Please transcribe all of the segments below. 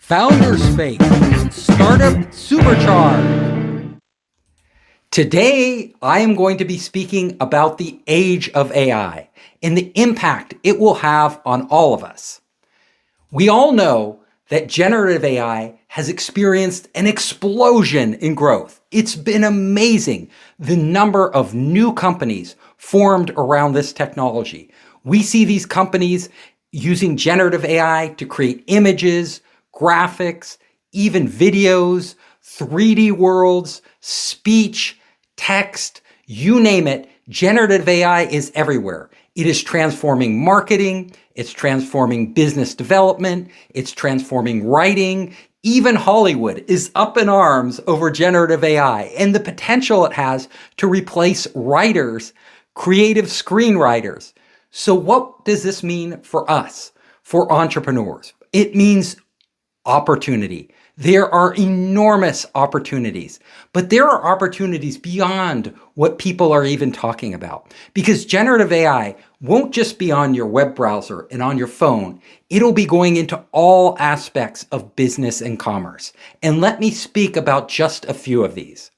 Founders Fake, Startup Supercharged. Today, I am going to be speaking about the age of AI and the impact it will have on all of us. We all know that generative AI has experienced an explosion in growth. It's been amazing, the number of new companies formed around this technology. We see these companies using generative AI to create images, graphics, even videos, 3D worlds, speech, text, you name it. Generative AI is everywhere. It is transforming marketing. It's transforming business development. It's transforming writing. Even Hollywood is up in arms over generative AI and the potential it has to replace writers, creative screenwriters. So what does this mean for us, for entrepreneurs? It means opportunity. There are enormous opportunities, but there are opportunities beyond what people are even talking about, because generative AI won't just be on your web browser and on your phone. It'll be going into all aspects of business and commerce. And let me speak about just a few of these.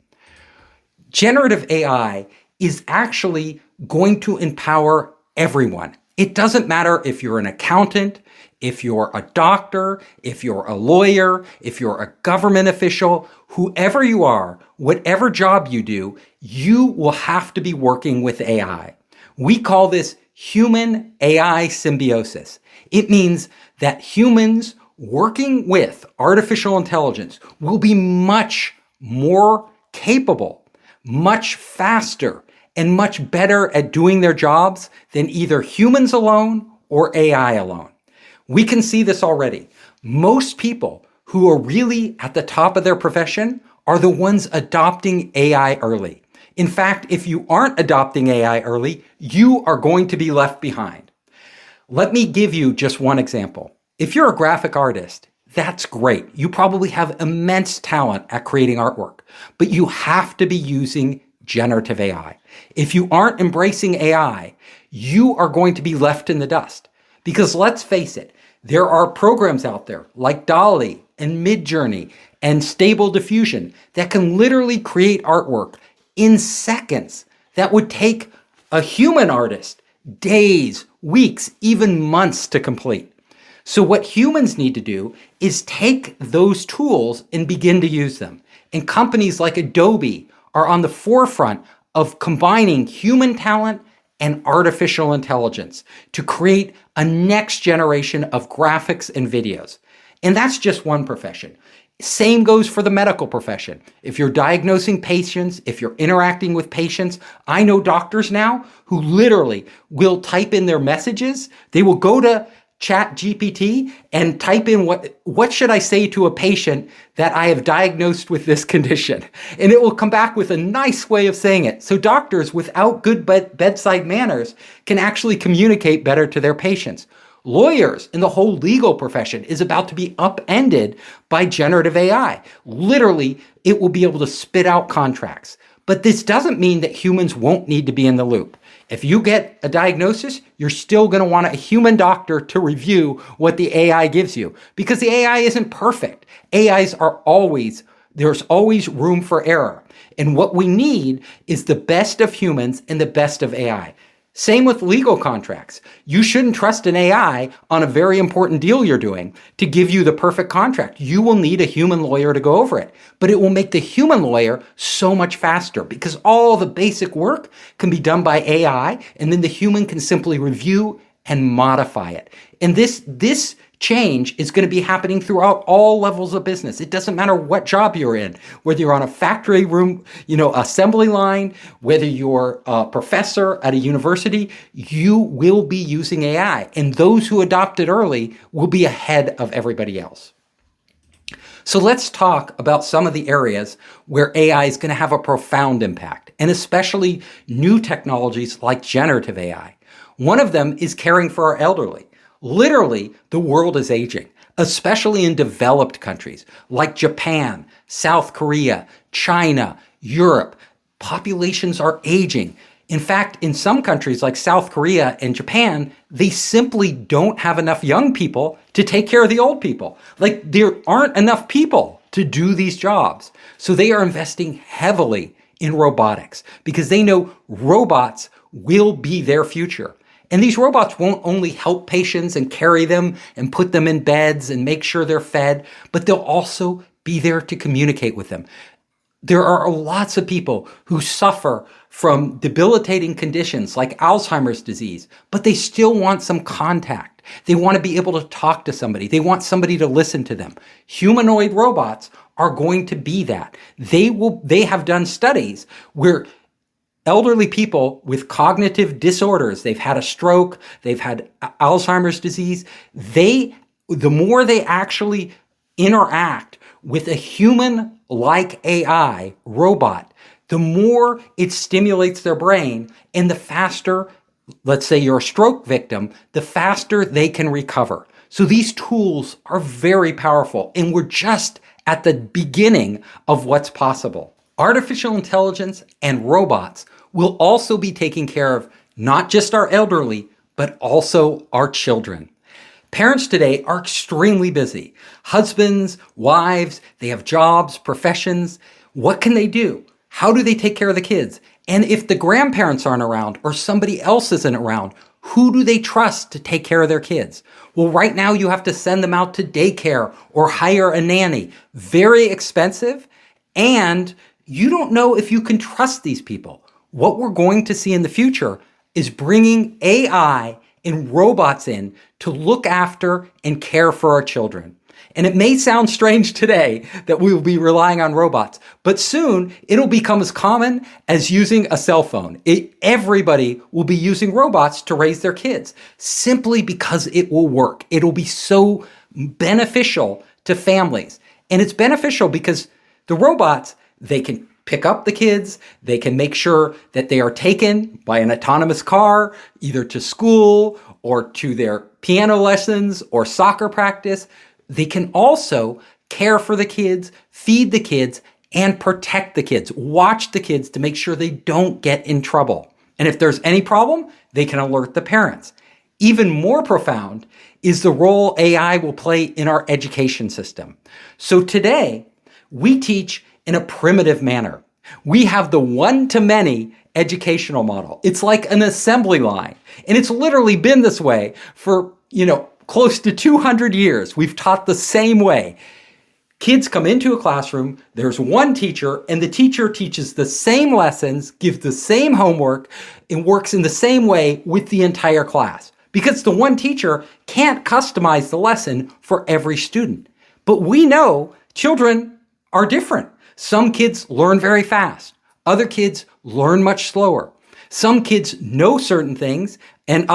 Generative AI is actually going to empower everyone. It doesn't matter if you're an accountant, if you're a doctor, if you're a lawyer, if you're a government official, whoever you are, whatever job you do, you will have to be working with AI. We call this human AI symbiosis. It means that humans working with artificial intelligence will be much more capable, much faster, and much better at doing their jobs than either humans alone or AI alone. We can see this already. Most people who are really at the top of their profession are the ones adopting AI early. In fact, if you aren't adopting AI early, you are going to be left behind. Let me give you just one example. If you're a graphic artist, that's great. You probably have immense talent at creating artwork, but you have to be using generative AI. If you aren't embracing AI, you are going to be left in the dust. Because let's face it, there are programs out there like DALL-E and Midjourney and Stable Diffusion that can literally create artwork in seconds that would take a human artist days, weeks, even months to complete. So what humans need to do is take those tools and begin to use them. And companies like Adobe are on the forefront of combining human talent and artificial intelligence to create a next generation of graphics and videos. And that's just one profession. Same goes for the medical profession. If you're diagnosing patients, if you're interacting with patients, I know doctors now who literally will type in their messages. They will go to ChatGPT and type in what should I say to a patient that I have diagnosed with this condition? And it will come back with a nice way of saying it. So doctors without good bedside manners can actually communicate better to their patients. Lawyers and the whole legal profession is about to be upended by generative AI. Literally, it will be able to spit out contracts. But this doesn't mean that humans won't need to be in the loop. If you get a diagnosis, you're still going to want a human doctor to review what the AI gives you, because the AI isn't perfect. There's always room for error. And what we need is the best of humans and the best of AI. Same with legal contracts. You shouldn't trust an AI on a very important deal you're doing to give you the perfect contract. You will need a human lawyer to go over it, but it will make the human lawyer so much faster because all the basic work can be done by AI, and then the human can simply review and modify it. And this change is going to be happening throughout all levels of business. It doesn't matter what job you're in, whether you're on a factory room, assembly line, whether you're a professor at a university, you will be using AI. And those who adopt it early will be ahead of everybody else. So let's talk about some of the areas where AI is going to have a profound impact, and especially new technologies like generative AI. One of them is caring for our elderly. Literally, the world is aging, especially in developed countries like Japan, South Korea, China, Europe. Populations are aging. In fact, in some countries like South Korea and Japan, they simply don't have enough young people to take care of the old people. Like there aren't enough people to do these jobs. So they are investing heavily in robotics because they know robots will be their future. And these robots won't only help patients and carry them and put them in beds and make sure they're fed, but they'll also be there to communicate with them. There are lots of people who suffer from debilitating conditions like Alzheimer's disease, but they still want some contact. They want to be able to talk to somebody. They want somebody to listen to them. Humanoid robots are going to be that. They have done studies where elderly people with cognitive disorders, they've had a stroke, they've had Alzheimer's disease, the more they actually interact with a human-like AI robot, the more it stimulates their brain and the faster, let's say you're a stroke victim, the faster they can recover. So these tools are very powerful and we're just at the beginning of what's possible. Artificial intelligence and robots will also be taking care of not just our elderly, but also our children. Parents today are extremely busy. Husbands, wives, they have jobs, professions. What can they do? How do they take care of the kids? And if the grandparents aren't around or somebody else isn't around, who do they trust to take care of their kids? Well, right now you have to send them out to daycare or hire a nanny. Very expensive, and you don't know if you can trust these people. What we're going to see in the future is bringing AI and robots in to look after and care for our children. And it may sound strange today that we will be relying on robots, but soon it'll become as common as using a cell phone. Everybody will be using robots to raise their kids simply because it will work. It'll be so beneficial to families. And it's beneficial because the robots, they can pick up the kids, they can make sure that they are taken by an autonomous car, either to school or to their piano lessons or soccer practice. They can also care for the kids, feed the kids, and protect the kids, watch the kids to make sure they don't get in trouble. And if there's any problem, they can alert the parents. Even more profound is the role AI will play in our education system. So today, we teach in a primitive manner. We have the one-to-many educational model. It's like an assembly line. And it's literally been this way for, close to 200 years. We've taught the same way. Kids come into a classroom, there's one teacher, and the teacher teaches the same lessons, gives the same homework, and works in the same way with the entire class. Because the one teacher can't customize the lesson for every student. But we know children are different. Some kids learn very fast. Other kids learn much slower. Some kids know certain things and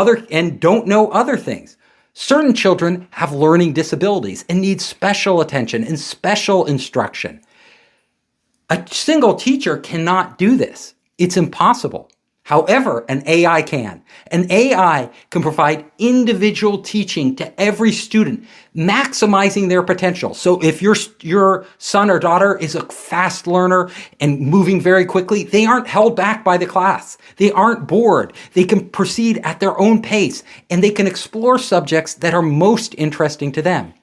don't know other things. Certain children have learning disabilities and need special attention and special instruction. A single teacher cannot do this. It's impossible. However, an AI can. An AI can provide individual teaching to every student, maximizing their potential. So if your son or daughter is a fast learner and moving very quickly, they aren't held back by the class. They aren't bored. They can proceed at their own pace, and they can explore subjects that are most interesting to them.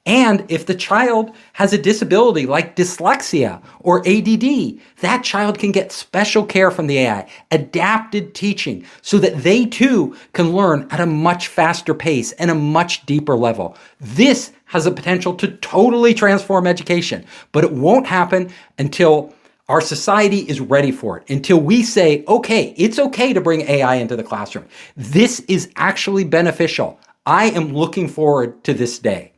And if the child has a disability like dyslexia or ADD, that child can get special care from the AI, adapted teaching, so that they too can learn at a much faster pace and a much deeper level. This has a potential to totally transform education, but it won't happen until our society is ready for it, until we say, okay, it's okay to bring AI into the classroom. This is actually beneficial. I am looking forward to this day.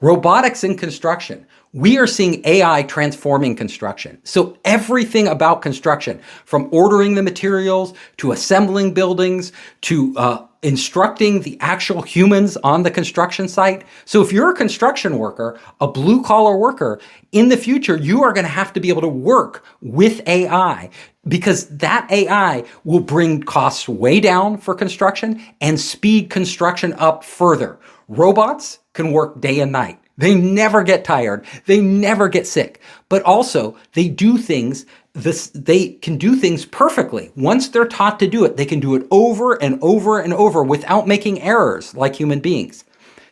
Robotics in construction. We are seeing AI transforming construction. So everything about construction, from ordering the materials to assembling buildings to instructing the actual humans on the construction site. So if you're a construction worker, a blue collar worker, in the future, you are going to have to be able to work with AI because that AI will bring costs way down for construction and speed construction up further. Robots can work day and night. They never get tired. They never get sick. But also, they do things they can do things perfectly. Once they're taught to do it, they can do it over and over and over without making errors like human beings.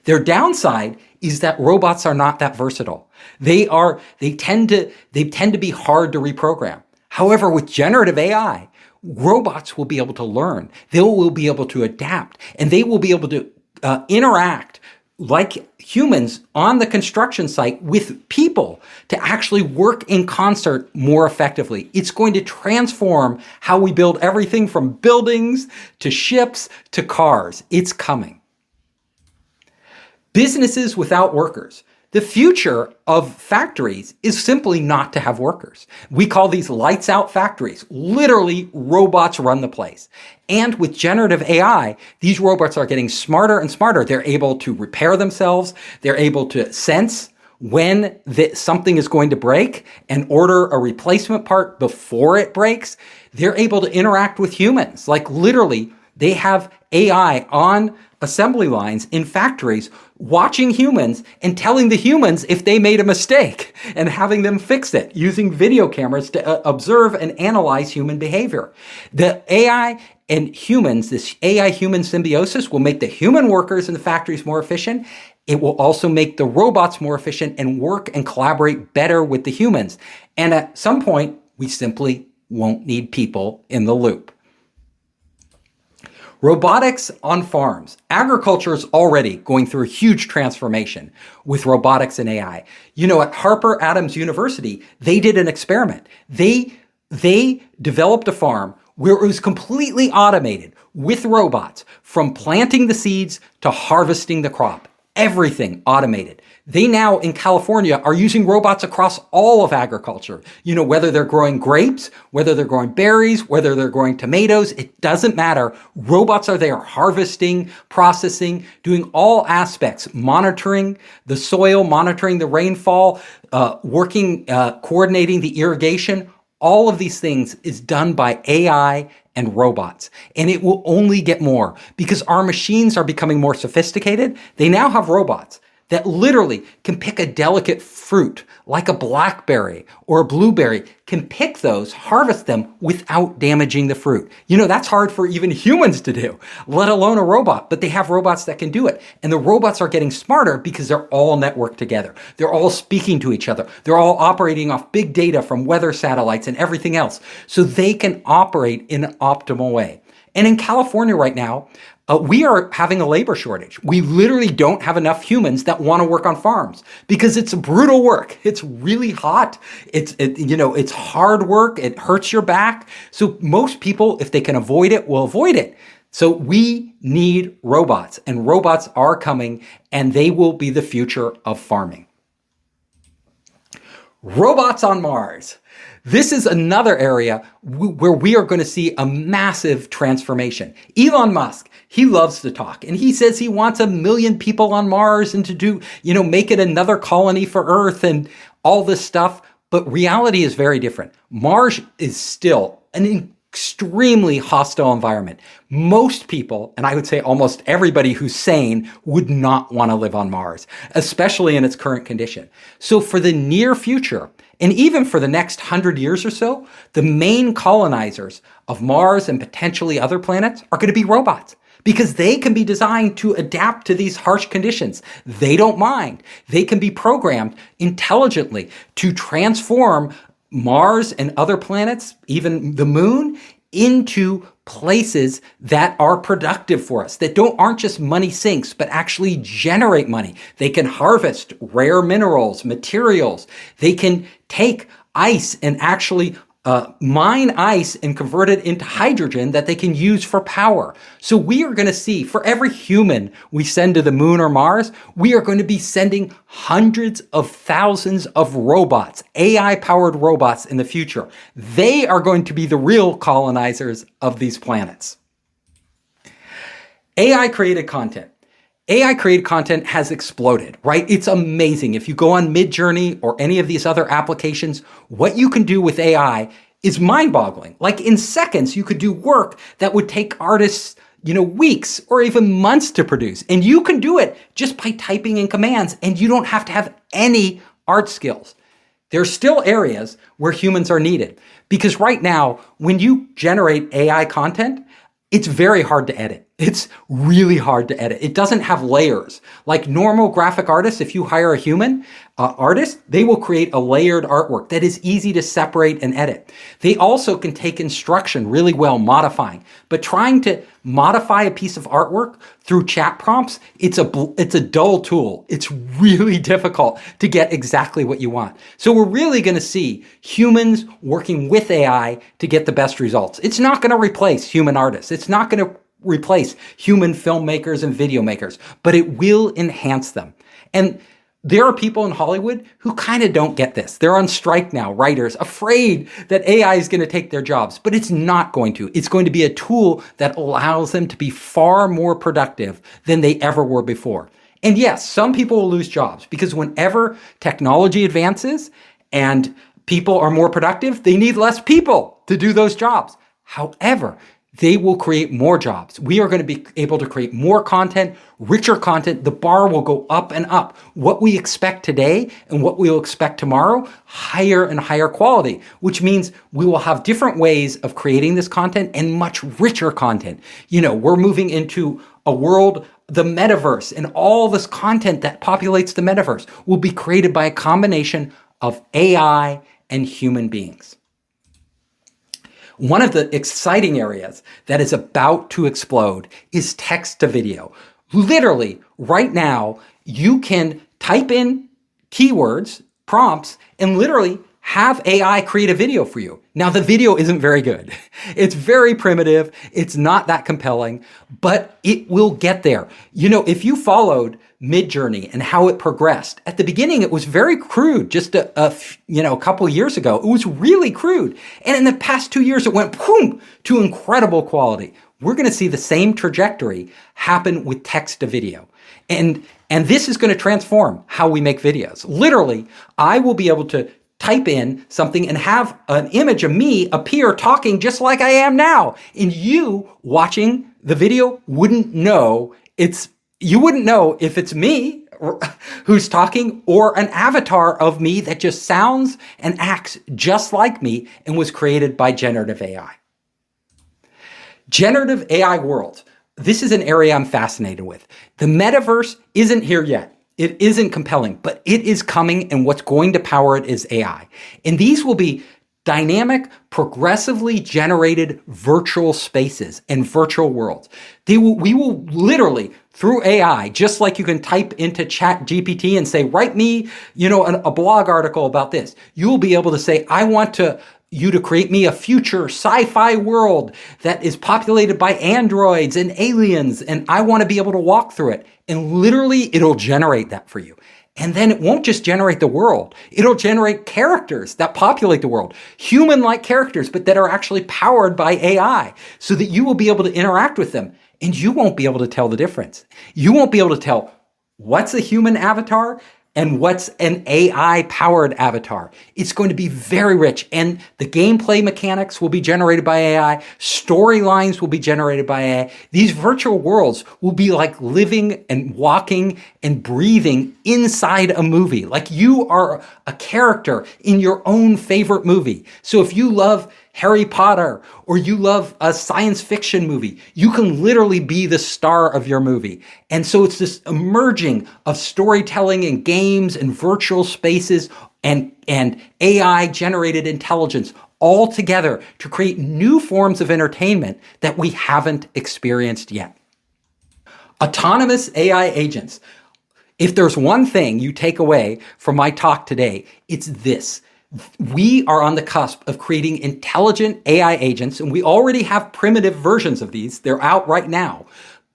Their downside is that robots are not that versatile. They tend to be hard to reprogram. However, with generative AI, robots will be able to learn. They will be able to adapt, and they will be able to interact like humans on the construction site with people to actually work in concert more effectively. It's going to transform how we build everything from buildings to ships to cars. It's coming. Businesses without workers. The future of factories is simply not to have workers. We call these lights out factories. Literally, robots run the place. And with generative AI, these robots are getting smarter and smarter. They're able to repair themselves. They're able to sense when something is going to break and order a replacement part before it breaks. They're able to interact with humans. Like literally, they have AI on assembly lines in factories watching humans and telling the humans if they made a mistake and having them fix it using video cameras to observe and analyze human behavior. The AI and humans, this AI-human symbiosis will make the human workers in the factories more efficient. It will also make the robots more efficient and work and collaborate better with the humans. And at some point, we simply won't need people in the loop. Robotics on farms. Agriculture is already going through a huge transformation with robotics and AI. You know, at Harper Adams University, they did an experiment. They developed a farm where it was completely automated with robots from planting the seeds to harvesting the crop. Everything automated. They now in California are using robots across all of agriculture. You know, whether they're growing grapes, whether they're growing berries, whether they're growing tomatoes, it doesn't matter. Robots are there harvesting, processing, doing all aspects, monitoring the soil, monitoring the rainfall, coordinating the irrigation. All of these things is done by AI and robots. And it will only get more because our machines are becoming more sophisticated. They now have robots that literally can pick a delicate fruit like a blackberry or a blueberry, can pick those, harvest them without damaging the fruit. You know, that's hard for even humans to do, let alone a robot, but they have robots that can do it. And the robots are getting smarter because they're all networked together. They're all speaking to each other. They're all operating off big data from weather satellites and everything else. So they can operate in an optimal way. And in California right now, we are having a labor shortage. We literally don't have enough humans that want to work on farms because it's brutal work. It's really hot. It's hard work. It hurts your back. So most people, if they can avoid it, will avoid it. So we need robots, and robots are coming, and they will be the future of farming. Robots on Mars. This is another area where we are going to see a massive transformation. Elon Musk, he loves to talk, and he says he wants 1 million people on Mars and to make it another colony for Earth and all this stuff. But reality is very different. Mars is still an extremely hostile environment. Most people, and I would say almost everybody who's sane, would not want to live on Mars, especially in its current condition. So for the near future, and even for the next 100 years or so, the main colonizers of Mars and potentially other planets are going to be robots because they can be designed to adapt to these harsh conditions. They don't mind. They can be programmed intelligently to transform Mars and other planets, even the moon, into places that are productive for us, that aren't just money sinks, but actually generate money. They can harvest rare minerals, materials. They can take ice and actually mine ice and convert it into hydrogen that they can use for power. So we are going to see, for every human we send to the moon or Mars, we are going to be sending hundreds of thousands of robots, AI-powered robots in the future. They are going to be the real colonizers of these planets. AI-created content. AI-created content has exploded, right? It's amazing. If you go on Midjourney or any of these other applications, what you can do with AI is mind-boggling. Like in seconds, you could do work that would take artists, weeks or even months to produce. And you can do it just by typing in commands, and you don't have to have any art skills. There's still areas where humans are needed because right now, when you generate AI content, it's very hard to edit. It's really hard to edit. It doesn't have layers. Like normal graphic artists, if you hire a human artist, they will create a layered artwork that is easy to separate and edit. They also can take instruction really well, modifying. But trying to modify a piece of artwork through chat prompts, it's a dull tool. It's really difficult to get exactly what you want. So we're really going to see humans working with AI to get the best results. It's not going to replace human artists. It's not going to replace human filmmakers and video makers, but it will enhance them. And there are people in Hollywood who kind of don't get this. They're on strike now, writers, afraid that AI is going to take their jobs, but it's not going to. It's going to be a tool that allows them to be far more productive than they ever were before. And yes, some people will lose jobs because whenever technology advances and people are more productive, they need less people to do those jobs. However, they will create more jobs. We are going to be able to create more content, richer content. The bar will go up and up. What we expect today and what we will expect tomorrow, higher and higher quality, which means we will have different ways of creating this content and much richer content. You know, we're moving into a world, the metaverse, and all this content that populates the metaverse will be created by a combination of AI and human beings. One of the exciting areas that is about to explode is text to video. Literally, right now, you can type in keywords, prompts, and literally have AI create a video for you. Now, the video isn't very good. It's very primitive. It's not that compelling, but it will get there. You know, if you followed Midjourney and how it progressed, at the beginning, it was very crude. Just a couple years ago, it was really crude. And in the past 2 years, it went boom to incredible quality. We're going to see the same trajectory happen with text to video. And this is going to transform how we make videos. Literally, I will be able to type in something and have an image of me appear talking just like I am now. And you watching the video wouldn't know if it's me who's talking or an avatar of me that just sounds and acts just like me and was created by generative AI. Generative AI world. This is an area I'm fascinated with. The metaverse isn't here yet. It isn't compelling, but it is coming, and what's going to power it is AI. And these will be dynamic, progressively generated virtual spaces and virtual worlds. We will literally, through AI, just like you can type into Chat GPT and say, write me, a blog article about this. You will be able to say, I want you to create me a future sci-fi world that is populated by androids and aliens, and I want to be able to walk through it. And literally, it'll generate that for you. And then it won't just generate the world. It'll generate characters that populate the world, human-like characters, but that are actually powered by AI, so that you will be able to interact with them, and you won't be able to tell the difference. You won't be able to tell what's a human avatar and what's an AI-powered avatar. It's going to be very rich, and the gameplay mechanics will be generated by AI. Storylines will be generated by AI. These virtual worlds will be like living and walking and breathing inside a movie, like you are a character in your own favorite movie. So if you love Harry Potter or you love a science fiction movie, you can literally be the star of your movie. And so it's this emerging of storytelling and games and virtual spaces and AI generated intelligence all together to create new forms of entertainment that we haven't experienced yet. Autonomous AI agents. If there's one thing you take away from my talk today, it's this. We are on the cusp of creating intelligent AI agents, and we already have primitive versions of these. They're out right now,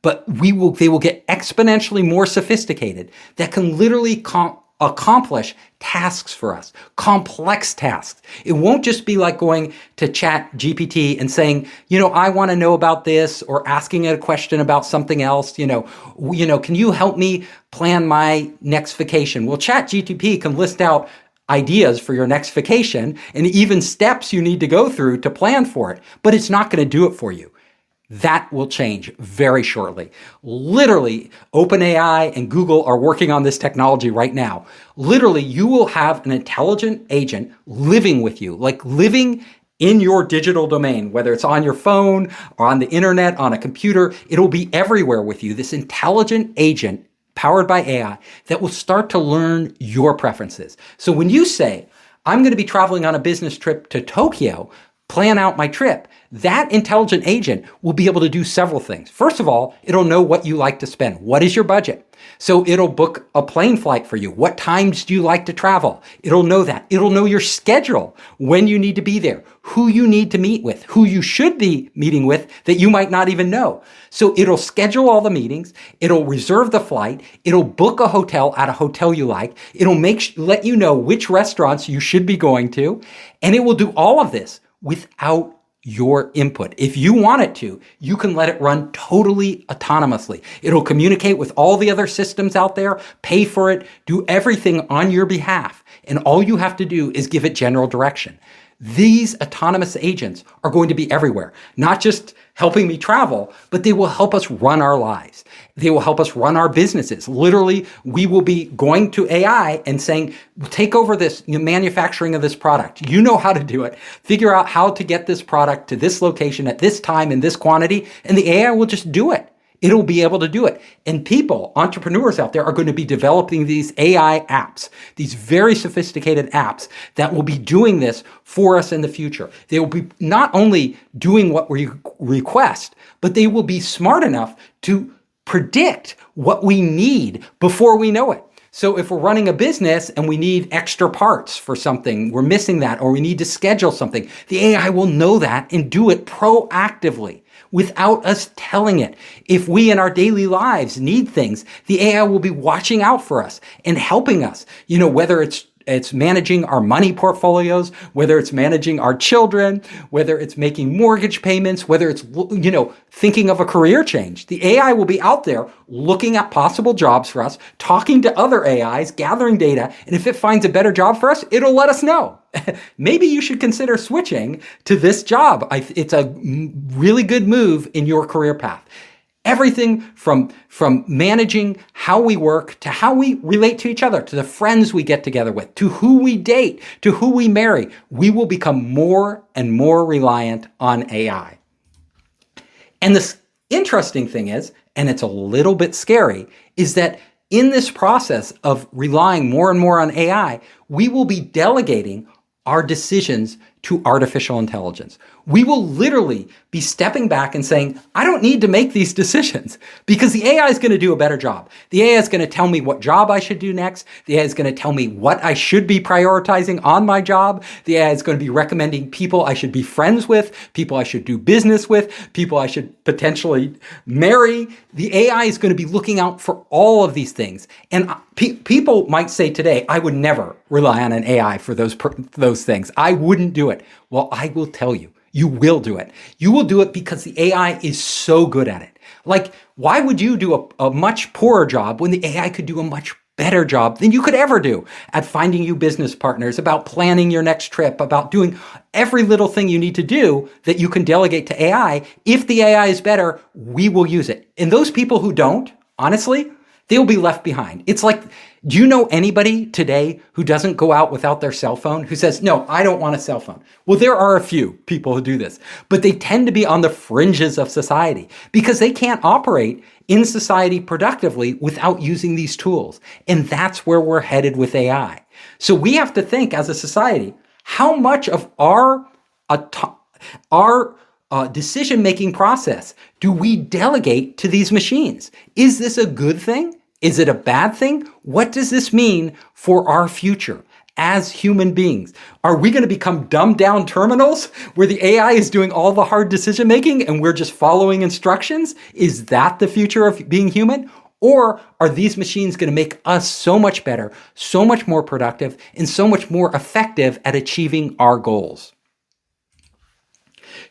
but they will get exponentially more sophisticated that can literally accomplish tasks for us, complex tasks. It won't just be like going to Chat GPT and saying, I want to know about this, or asking it a question about something else. Can you help me plan my next vacation? Well, Chat GPT can list out ideas for your next vacation and even steps you need to go through to plan for it, but it's not going to do it for you. That will change very shortly. Literally, OpenAI and Google are working on this technology right now. Literally, you will have an intelligent agent living with you, like living in your digital domain, whether it's on your phone or on the internet, on a computer. It'll be everywhere with you. This intelligent agent powered by AI that will start to learn your preferences. So when you say, I'm going to be traveling on a business trip to Tokyo, plan out my trip, that intelligent agent will be able to do several things. First of all, it'll know what you like to spend. What is your budget? So it'll book a plane flight for you. What times do you like to travel? It'll know that. It'll know your schedule, when you need to be there, who you need to meet with, who you should be meeting with that you might not even know. So it'll schedule all the meetings. It'll reserve the flight. It'll book a hotel at a hotel you like. It'll let you know which restaurants you should be going to. And it will do all of this without your input. If you want it to, you can let it run totally autonomously. It'll communicate with all the other systems out there, pay for it, do everything on your behalf. And all you have to do is give it general direction. These autonomous agents are going to be everywhere, not just helping me travel, but they will help us run our lives. They will help us run our businesses. Literally, we will be going to AI and saying, take over this manufacturing of this product. You know how to do it. Figure out how to get this product to this location at this time in this quantity, and the AI will just do it. It'll be able to do it. And people, entrepreneurs out there, are going to be developing these AI apps, these very sophisticated apps that will be doing this for us in the future. They will be not only doing what we request, but they will be smart enough to predict what we need before we know it. So if we're running a business and we need extra parts for something, we're missing that, or we need to schedule something, the AI will know that and do it proactively without us telling it. If we in our daily lives need things, the AI will be watching out for us and helping us, whether it's managing our money portfolios, whether it's managing our children, whether it's making mortgage payments, whether it's, thinking of a career change. The AI will be out there looking at possible jobs for us, talking to other AIs, gathering data, and if it finds a better job for us, it'll let us know. Maybe you should consider switching to this job. It's a really good move in your career path. Everything from managing how we work to how we relate to each other, to the friends we get together with, to who we date, to who we marry, we will become more and more reliant on AI. And this interesting thing is, and it's a little bit scary, is that in this process of relying more and more on AI, we will be delegating our decisions to artificial intelligence. We will literally be stepping back and saying, I don't need to make these decisions because the AI is going to do a better job. The AI is going to tell me what job I should do next. The AI is going to tell me what I should be prioritizing on my job. The AI is going to be recommending people I should be friends with, people I should do business with, people I should potentially marry. The AI is going to be looking out for all of these things. And people might say today, I would never rely on an AI for those things. I wouldn't do it. Well, I will tell you, you will do it. You will do it because the AI is so good at it. Like, why would you do a much poorer job when the AI could do a much better job than you could ever do at finding you business partners, about planning your next trip, about doing every little thing you need to do that you can delegate to AI? If the AI is better, we will use it. And those people who don't, honestly, they'll be left behind. It's like, do you know anybody today who doesn't go out without their cell phone, who says, no, I don't want a cell phone? Well, there are a few people who do this, but they tend to be on the fringes of society because they can't operate in society productively without using these tools. And that's where we're headed with AI. So we have to think as a society, how much of our decision-making process do we delegate to these machines? Is this a good thing? Is it a bad thing? What does this mean for our future as human beings? Are we going to become dumbed down terminals where the AI is doing all the hard decision making and we're just following instructions? Is that the future of being human? Or are these machines going to make us so much better, so much more productive, and so much more effective at achieving our goals?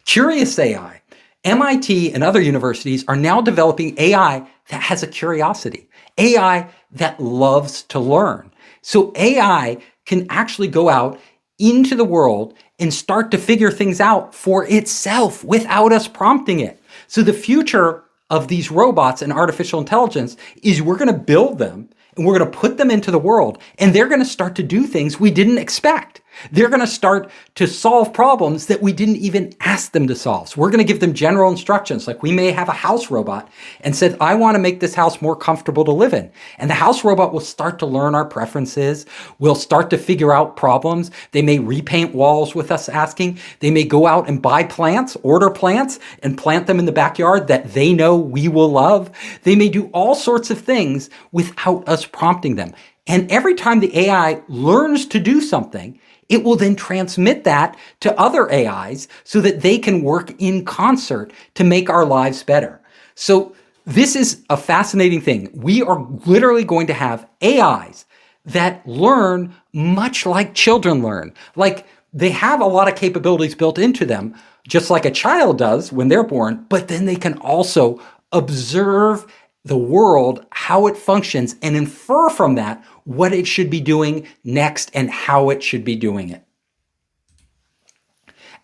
Curious AI, MIT and other universities are now developing AI that has a curiosity, AI that loves to learn. So AI can actually go out into the world and start to figure things out for itself without us prompting it. So the future of these robots and artificial intelligence is we're going to build them and we're going to put them into the world, and they're going to start to do things we didn't expect. They're going to start to solve problems that we didn't even ask them to solve. So we're going to give them general instructions. Like we may have a house robot and said, I want to make this house more comfortable to live in. And the house robot will start to learn our preferences. We'll start to figure out problems. They may repaint walls with us asking. They may go out and buy plants, order plants, and plant them in the backyard that they know we will love. They may do all sorts of things without us prompting them. And every time the AI learns to do something, it will then transmit that to other AIs so that they can work in concert to make our lives better. So this is a fascinating thing. We are literally going to have AIs that learn much like children learn. Like they have a lot of capabilities built into them, just like a child does when they're born, but then they can also observe the world, how it functions, and infer from that what it should be doing next and how it should be doing it.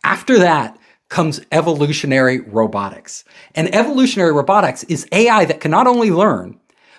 After that comes evolutionary robotics. And evolutionary robotics is AI that can not only learn,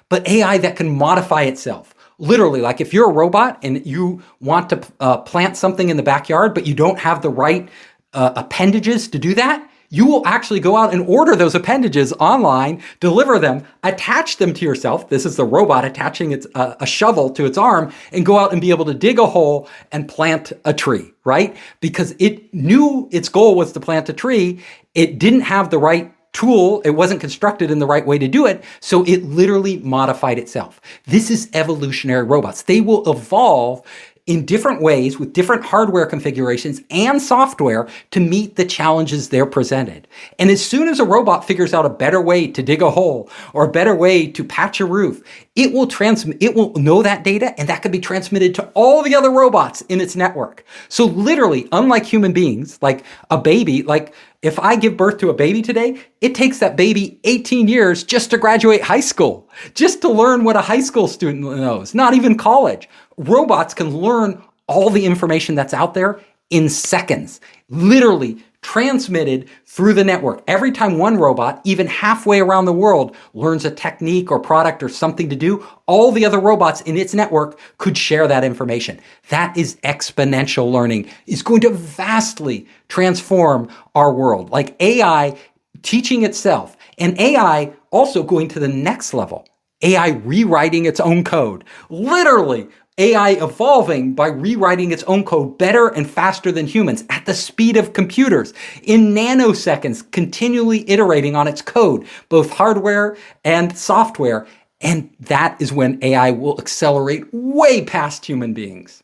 but AI that can modify itself. Literally, like if you're a robot and you want to plant something in the backyard, but you don't have the right appendages to do that, you will actually go out and order those appendages online, deliver them, attach them to yourself. This is the robot attaching a shovel to its arm, and go out and be able to dig a hole and plant a tree, right? Because it knew its goal was to plant a tree. It didn't have the right tool. It wasn't constructed in the right way to do it. So it literally modified itself. This is evolutionary robots. They will evolve in different ways with different hardware configurations and software to meet the challenges they're presented. And as soon as a robot figures out a better way to dig a hole or a better way to patch a roof, it will know that data, and that could be transmitted to all the other robots in its network. So literally, unlike human beings, like a baby, like if I give birth to a baby today, it takes that baby 18 years just to graduate high school, just to learn what a high school student knows, not even college. Robots can learn all the information that's out there in seconds, literally transmitted through the network. Every time one robot, even halfway around the world, learns a technique or product or something to do, all the other robots in its network could share that information. That is exponential learning. It's going to vastly transform our world. Like AI teaching itself, and AI also going to the next level. AI rewriting its own code. Literally, AI evolving by rewriting its own code better and faster than humans at the speed of computers in nanoseconds, continually iterating on its code, both hardware and software. And that is when AI will accelerate way past human beings.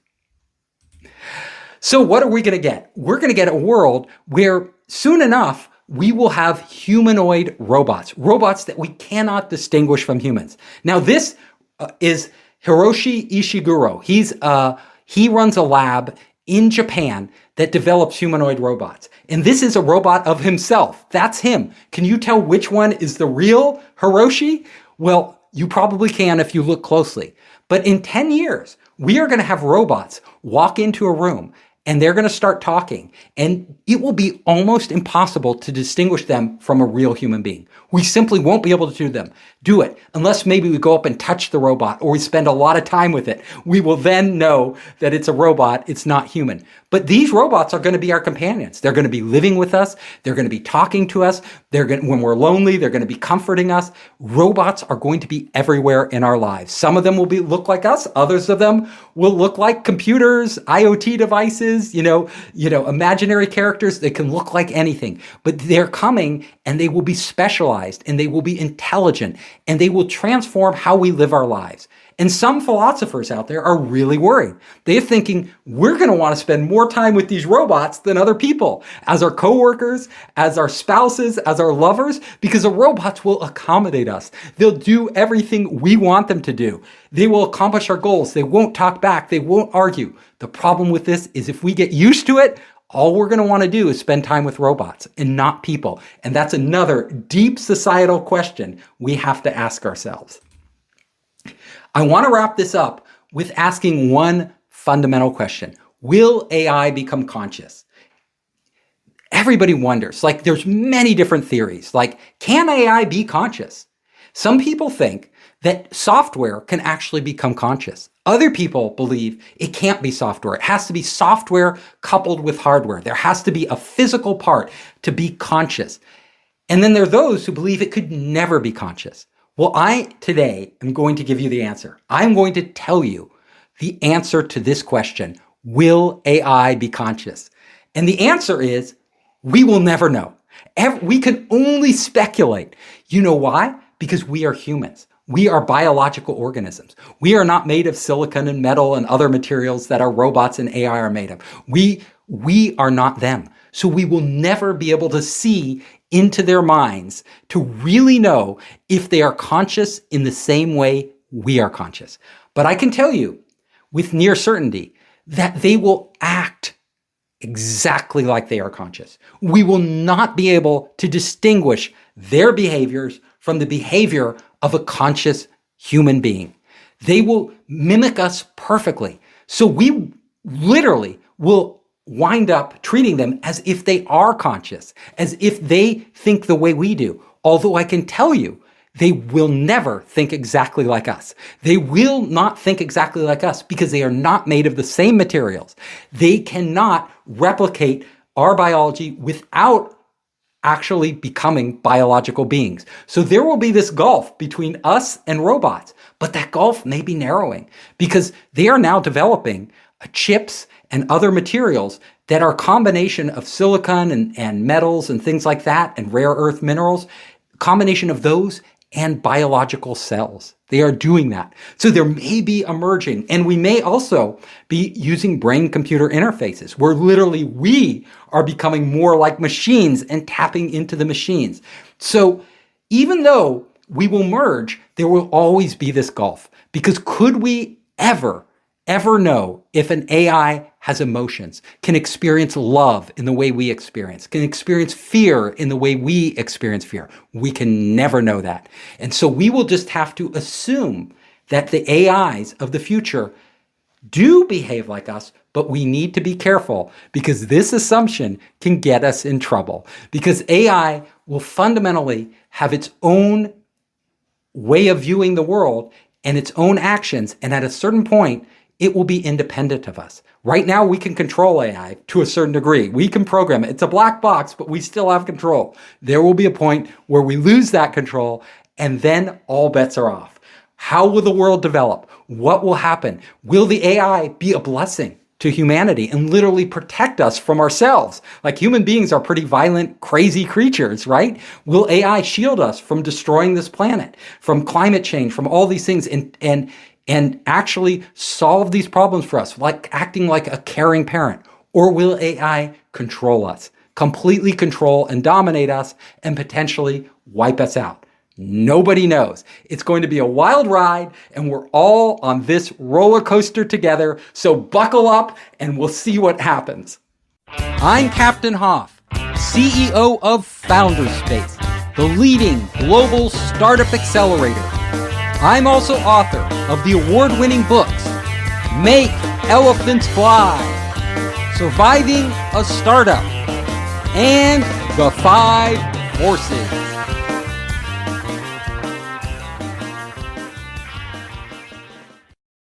So what are we going to get? We're going to get a world where soon enough, we will have humanoid robots that we cannot distinguish from humans. Now, this is Hiroshi Ishiguro. He runs a lab in Japan that develops humanoid robots. And this is a robot of himself. That's him. Can you tell which one is the real Hiroshi? Well, you probably can if you look closely. But in 10 years, we are going to have robots walk into a room and they're going to start talking, and it will be almost impossible to distinguish them from a real human being. We simply won't be able to do it unless maybe we go up and touch the robot or we spend a lot of time with it. We will then know that it's a robot, it's not human. But these robots are going to be our companions. They're going to be living with us. They're going to be talking to us. When we're lonely, they're going to be comforting us. Robots are going to be everywhere in our lives. Some of them will look like us. Others of them will look like computers, IoT devices, imaginary characters. They can look like anything, but they're coming and they will be specialized and they will be intelligent and they will transform how we live our lives. And some philosophers out there are really worried. They're thinking we're going to want to spend more time with these robots than other people, as our coworkers, as our spouses, as our lovers, because the robots will accommodate us. They'll do everything we want them to do. They will accomplish our goals. They won't talk back. They won't argue. The problem with this is if we get used to it, all we're going to want to do is spend time with robots and not people. And that's another deep societal question we have to ask ourselves. I want to wrap this up with asking one fundamental question. Will AI become conscious? everybody wonders, like there's many different theories, like can AI be conscious? Some people think that software can actually become conscious. Other people believe it can't be software. It has to be software coupled with hardware. There has to be a physical part to be conscious. And then there are those who believe it could never be conscious. Well, I today am going to give you the answer. I'm going to tell you the answer to this question. Will AI be conscious? And the answer is, we will never know. We can only speculate. You know why? Because we are humans. We are biological organisms. We are not made of silicon and metal and other materials that our robots and AI are made of. We are not them. So we will never be able to see into their minds to really know if they are conscious in the same way we are conscious. But I can tell you with near certainty that they will act exactly like they are conscious. We will not be able to distinguish their behaviors from the behavior of a conscious human being. They will mimic us perfectly. So we literally will wind up treating them as if they are conscious, as if they think the way we do. Although I can tell you, they will never think exactly like us. They will not think exactly like us because they are not made of the same materials. They cannot replicate our biology without actually becoming biological beings. So there will be this gulf between us and robots, but that gulf may be narrowing because they are now developing chips and other materials that are a combination of silicon and metals and things like that and rare earth minerals, combination of those and biological cells. They are doing that. So there may be emerging, and we may also be using brain-computer interfaces where literally we are becoming more like machines and tapping into the machines. So even though we will merge, there will always be this gulf. Because could we ever know if an AI has emotions, can experience love in the way we experience, can experience fear in the way we experience fear? We can never know that. And so we will just have to assume that the AIs of the future do behave like us, but we need to be careful because this assumption can get us in trouble. Because AI will fundamentally have its own way of viewing the world and its own actions, and at a certain point, it will be independent of us. Right now, we can control AI to a certain degree. We can program it. It's a black box, but we still have control. There will be a point where we lose that control, and then all bets are off. How will the world develop? What will happen? Will the AI be a blessing to humanity and literally protect us from ourselves? Like human beings are pretty violent, crazy creatures, right? Will AI shield us from destroying this planet, from climate change, from all these things, and actually solve these problems for us, like acting like a caring parent? Or will AI control us, completely control and dominate us, and potentially wipe us out? Nobody knows. It's going to be a wild ride, and we're all on this roller coaster together, so buckle up and we'll see what happens. I'm Captain Hoff, CEO of Founderspace, the leading global startup accelerator. I'm also author of the award-winning books, Make Elephants Fly, Surviving a Startup, and The 5 Forces.